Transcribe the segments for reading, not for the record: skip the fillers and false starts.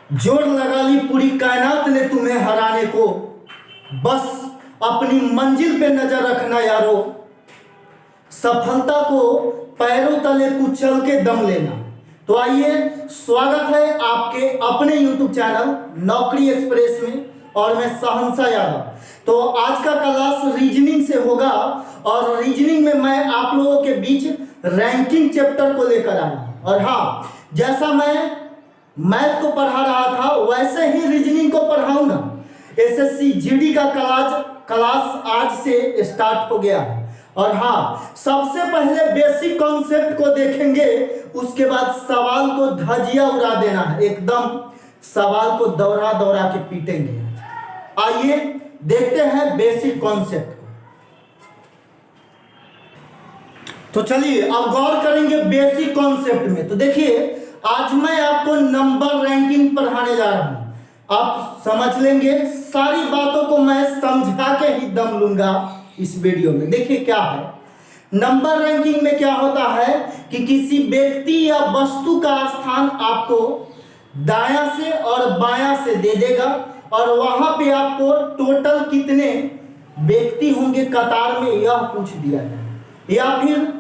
जोर लगा ली पूरी कायनात ने तुम्हें हराने को, बस अपनी मंजिल पे नजर रखना यारो। सफलता को पैरों तले कुचल के दम लेना। तो आइए, स्वागत है आपके अपने YouTube चैनल नौकरी एक्सप्रेस में, और मैं शहंशाह यादव। तो आज का क्लास रीजनिंग से होगा, और रीजनिंग में मैं आप लोगों के बीच रैंकिंग चैप्टर को लेकर आया हूं। और हाँ, जैसा मैं मैथ को पढ़ा रहा था वैसे ही रीजनिंग को पढ़ाऊंगा। एसएससी जीडी का क्लास आज से स्टार्ट हो गया है। और हाँ, सबसे पहले बेसिक कॉन्सेप्ट को देखेंगे, उसके बाद सवाल को धजिया उड़ा देना है, एकदम सवाल को दौड़ा दौड़ा के पीटेंगे। आइए देखते हैं बेसिक कॉन्सेप्ट को। तो चलिए अब गौर करेंगे बेसिक कॉन्सेप्ट में। तो देखिए, आज मैं आपको नंबर रैंकिंग पढ़ाने जा रहा हूं। आप समझ लेंगे, सारी बातों को मैं समझा के ही दम लूंगा इस वीडियो में। देखिए क्या है नंबर रैंकिंग में। क्या होता है कि किसी व्यक्ति या वस्तु का स्थान आपको दायां से और बायां से दे देगा, और वहां पे आपको टोटल कितने व्यक्ति होंगे कतार में यह पूछ दिया जाए। या फिर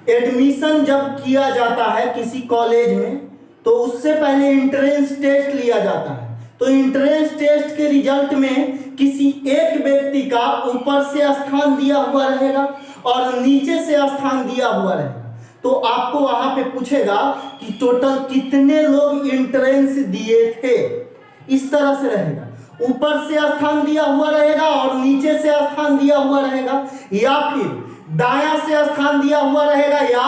एडमिशन जब किया जाता है किसी कॉलेज में, तो उससे पहले एंट्रेंस टेस्ट लिया जाता है। तो एंट्रेंस टेस्ट के रिजल्ट में किसी एक व्यक्ति का ऊपर से स्थान दिया हुआ रहेगा और नीचे से स्थान दिया हुआ रहेगा। तो आपको वहां पे पूछेगा कि टोटल कितने लोग एंट्रेंस दिए थे। इस तरह से रहेगा, ऊपर से स्थान दिया हुआ रहेगा और नीचे से स्थान दिया हुआ रहेगा, या फिर दायां से स्थान दिया हुआ रहेगा या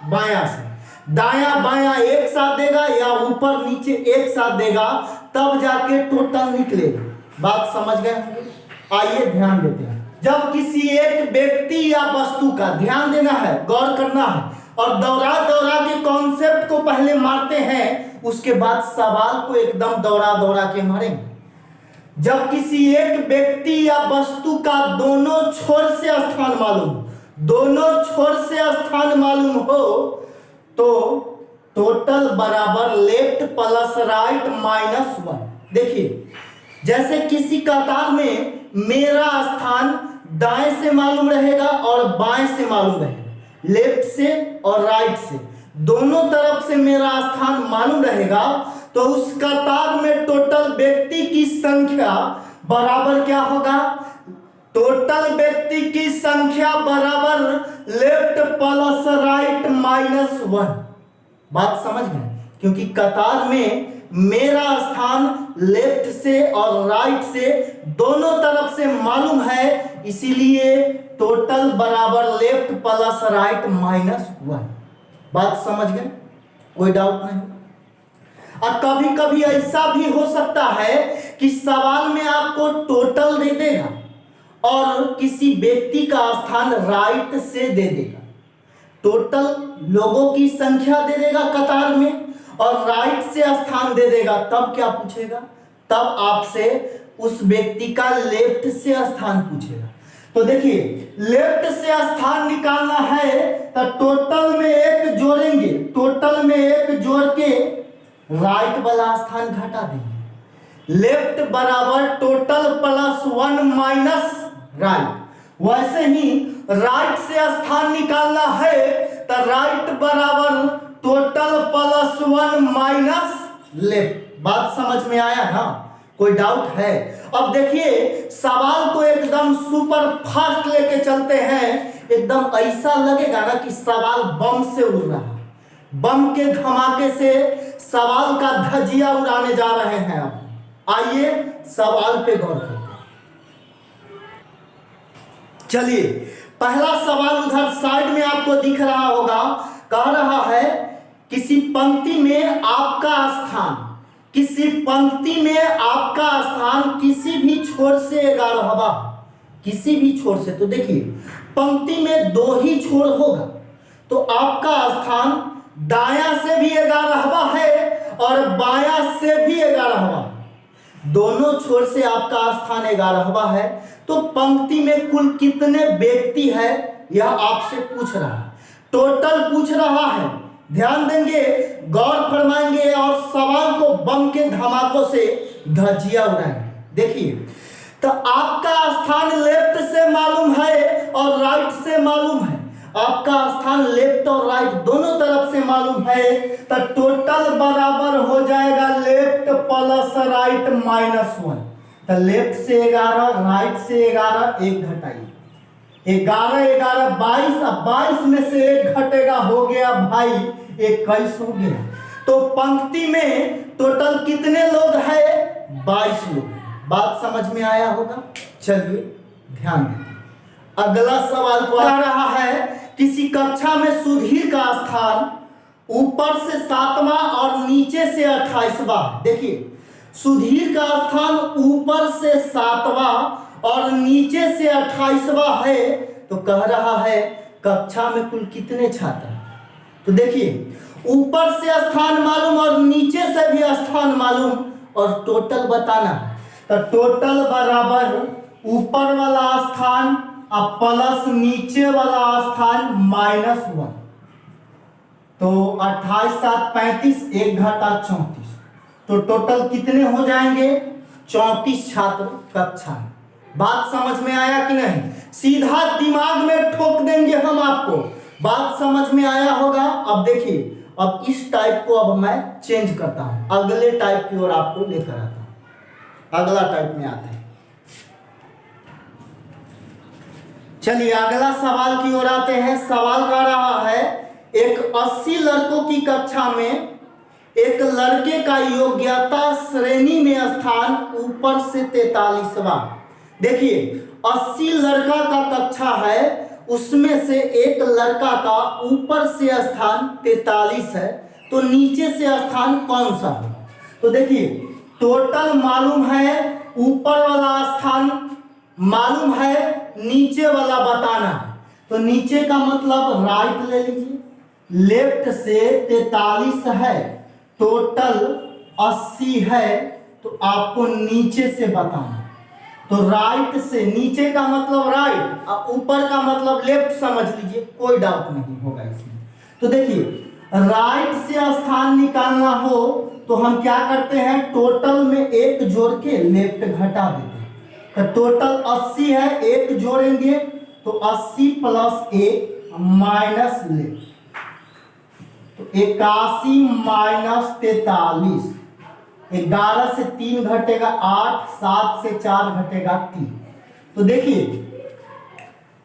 बायां से। दायां बायां एक साथ देगा या ऊपर नीचे एक साथ देगा, तब जाके टोटल निकलेगा। बात समझ गए होंगे। आइए ध्यान देते हैं। जब किसी एक व्यक्ति या वस्तु का ध्यान देना है, गौर करना है, और दौड़ा दौड़ा के कॉन्सेप्ट को पहले मारते हैं, उसके बाद सवाल को एकदम दौड़ा दौड़ा के मारेंगे। जब किसी एक व्यक्ति या वस्तु का दोनों छोर से स्थान मालूम हो, तो टोटल बराबर लेफ्ट प्लस राइट माइनस 1। देखिए, जैसे किसी कतार में मेरा स्थान दाएं से मालूम रहेगा और बाएं से मालूम रहेगा, लेफ्ट से और राइट से दोनों तरफ से मेरा स्थान मालूम रहेगा, तो उस कतार में टोटल व्यक्ति की संख्या बराबर क्या होगा? टोटल व्यक्ति की संख्या बराबर लेफ्ट प्लस राइट माइनस 1। बात समझ गए? क्योंकि कतार में मेरा स्थान लेफ्ट से और राइट से दोनों तरफ से मालूम है, इसीलिए टोटल बराबर लेफ्ट प्लस राइट माइनस 1। बात समझ गए? कोई डाउट नहीं। और कभी कभी ऐसा भी हो सकता है कि सवाल में आपको टोटल दे देगा और किसी व्यक्ति का स्थान राइट से दे देगा। टोटल लोगों की संख्या दे देगा कतार में और राइट से स्थान दे देगा, तब क्या पूछेगा? तब आपसे उस व्यक्ति का लेफ्ट से स्थान पूछेगा। तो देखिए, लेफ्ट से स्थान निकालना है तो टोटल में एक जोड़ेंगे, टोटल में एक जोड़ के राइट वाला स्थान घटा देंगे। लेफ्ट बराबर टोटल प्लस 1 माइनस राइट। वैसे ही राइट से स्थान निकालना है तो राइट बराबर टोटल प्लस 1 माइनस लेफ्ट। बात समझ में आया ना? कोई डाउट है? अब देखिए, सवाल को एकदम सुपर फास्ट लेके चलते हैं। एकदम ऐसा लगेगा ना कि सवाल बम से उड़ रहा है। बम के धमाके से सवाल का धजिया उड़ाने जा रहे हैं। अब आइए सवाल पे गौर करते हैं। चलिए, पहला सवाल उधर साइड में आपको दिख रहा होगा। कह रहा है किसी पंक्ति में आपका स्थान, किसी पंक्ति में आपका स्थान किसी भी छोर से 11वां, किसी भी छोर से। तो देखिए, पंक्ति में 2 ही छोर होगा, तो आपका स्थान दायां से भी 11वां है और बायां से भी 11वां। दोनों छोर से आपका स्थान 11वां है, तो पंक्ति में कुल कितने व्यक्ति है यह आपसे पूछ रहा है। टोटल पूछ रहा है। ध्यान देंगे, गौर फरमाएंगे और सवाल को बम के धमाकों से धज्जियां उड़ाएंगे। देखिए, तो आपका स्थान लेफ्ट से मालूम है और राइट से मालूम है, आपका स्थान लेफ्ट और राइट दोनों तरफ से मालूम है, तो टोटल बराबर हो जाएगा लेफ्ट प्लस राइट -1। तो लेफ्ट से 11, राइट से 11, एक घटाइए 11 11 22, अब 22 में से एक घटेगा, हो गया भाई 21 हो गया। तो पंक्ति में टोटल कितने लोग हैं? 22 लोग। बात समझ में आया होगा? चलिए ध्यान दें। अगला सवाल आ रहा है, किसी कक्षा में सुधीर का स्थान ऊपर से 7वां और नीचे से 28वां। देखिए, सुधीर का स्थान ऊपर से 7वां और नीचे से 28वां है, तो कह रहा है कक्षा में कुल कितने छात्र हैं। तो देखिए, ऊपर से स्थान मालूम और नीचे से भी स्थान मालूम और टोटल बताना है। तो टोटल बराबर ऊपर वाला स्थान अब प्लस नीचे वाला स्थान -1। तो 28 7 35, एक घटा 34, तो टोटल कितने हो जाएंगे? 34 छात्र कक्षा में। बात समझ में आया कि नहीं? सीधा दिमाग में ठोक देंगे हम आपको। बात समझ में आया होगा? अब देखिए, अब इस टाइप को अब मैं चेंज करता हूं, अगले टाइप की ओर आपको लेकर आता हूं। अगला टाइप में आते हैं। चलिए अगला सवाल की ओर आते हैं। सवाल कर रहा है, एक 80 लड़कों की कक्षा में एक लड़के का योग्यता श्रेणी में स्थान ऊपर से 43वां। देखिए, 80 लड़का का कक्षा है, उसमें से एक लड़का का ऊपर से स्थान 43 है, तो नीचे से स्थान कौन सा है? तो देखिए, टोटल मालूम है, ऊपर वाला स्थान मालूम है, नीचे वाला बताना है। तो नीचे का मतलब राइट ले लीजिए, लेफ्ट से 43 है, टोटल 80 है, तो आपको नीचे से बताना। तो राइट से, नीचे का मतलब राइट और ऊपर का मतलब लेफ्ट समझ लीजिए, कोई डाउट नहीं होगा इसमें। तो देखिए, राइट से स्थान निकालना हो तो हम क्या करते हैं, टोटल में एक जोड़ के लेफ्ट घटा देते हैं। तो टोटल 80 है, एक जोड़ेंगे तो 80 + 1 माइनस लेफ्ट, तो 81 - 43, 11 से 3 घटेगा 8, 7 से 4 घटेगा 3। तो देखिए,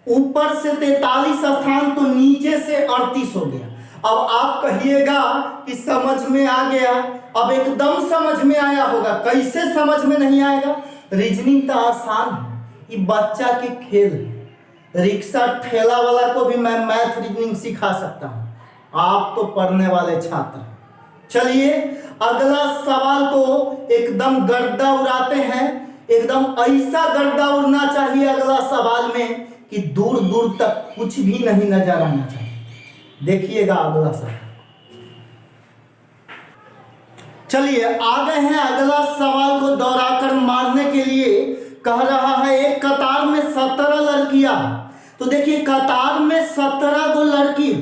ऊपर से 43 स्थान, तो नीचे से 38 हो गया। अब आप कहिएगा कि समझ में आ गया। अब एकदम समझ में आया होगा। कैसे समझ में नहीं आएगा? रीजनिंग तो आसान है, ये बच्चा के खेल है। रिक्शा ठेला वाला को भी मैं मैथ रीजनिंग सिखा सकता हूँ, आप तो पढ़ने वाले छात्र। चलिए अगला सवाल को एकदम गर्दा उड़ाते हैं। एकदम ऐसा गर्दा उड़ना चाहिए अगला सवाल में कि दूर दूर तक कुछ भी नहीं नजर आना चाहिए। देखिएगा अगला सवाल। चलिए आगे हैं, अगला सवाल को दोहराकर मारने के लिए कह रहा है, एक कतार में 17 लड़कियां। तो देखिए, कतार में 17 गो लड़की,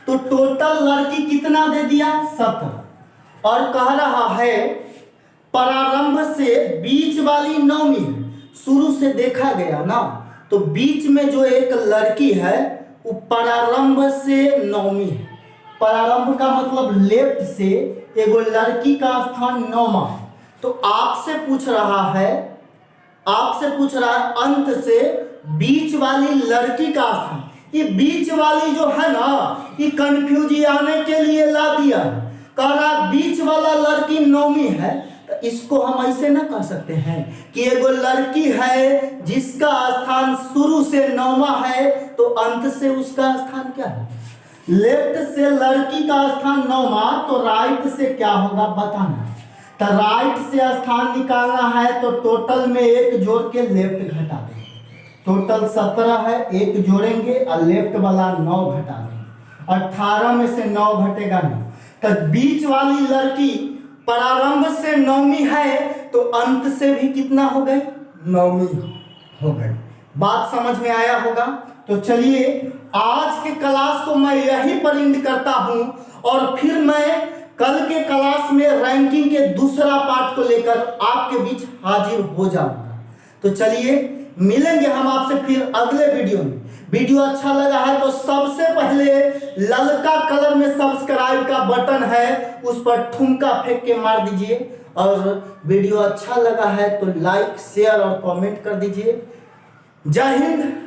तो टोटल लड़की कितना दे दिया? 17। और कह रहा है प्रारंभ से बीच वाली नौवीं, शुरू से देखा गया ना, तो बीच में जो एक लड़की है वो प्रारंभ से नौवीं है। प्रारंभ का मतलब लेफ्ट से एगो लड़की का स्थान 9वां। तो आपसे पूछ रहा है अंत से बीच वाली लड़की का स्थान। ये बीच वाली जो है ना, ये कंफ्यूज आने के लिए ला दिया। कह रहा बीच वाला लड़की 9वीं है, तो इसको हम ऐसे ना कह सकते हैं कि एगो लड़की है जिसका स्थान शुरू से 9वां है, तो अंत से उसका स्थान क्या है? लेफ्ट से लड़की का स्थान 9वां, तो राइट से क्या होगा बताना। तो राइट से स्थान निकालना है, तो टोटल में एक जोड़ के लेफ्ट घटा देंगे। टोटल 17 है, एक जोड़ेंगे और लेफ्ट वाला 9 घटा देंगे। 18 में से 9 घटेगा 9। तो बीच वाली लड़की प्रारंभ से 9वीं है, तो अंत से भी कितना हो गई? 9वीं हो गई। बात समझ में आया होगा? तो चलिए आज के क्लास को मैं यही पर एंड करता हूं, और फिर मैं कल के क्लास में रैंकिंग के दूसरा पार्ट को लेकर आपके बीच हाजिर हो जाऊंगा। तो चलिए मिलेंगे हम आपसे फिर अगले वीडियो में। वीडियो अच्छा लगा है तो सबसे पहले ललका कलर में सब्सक्राइब का बटन है, उस पर ठुमका फेंक के मार दीजिए। और वीडियो अच्छा लगा है तो लाइक, शेयर और कमेंट कर दीजिए। जय हिंद,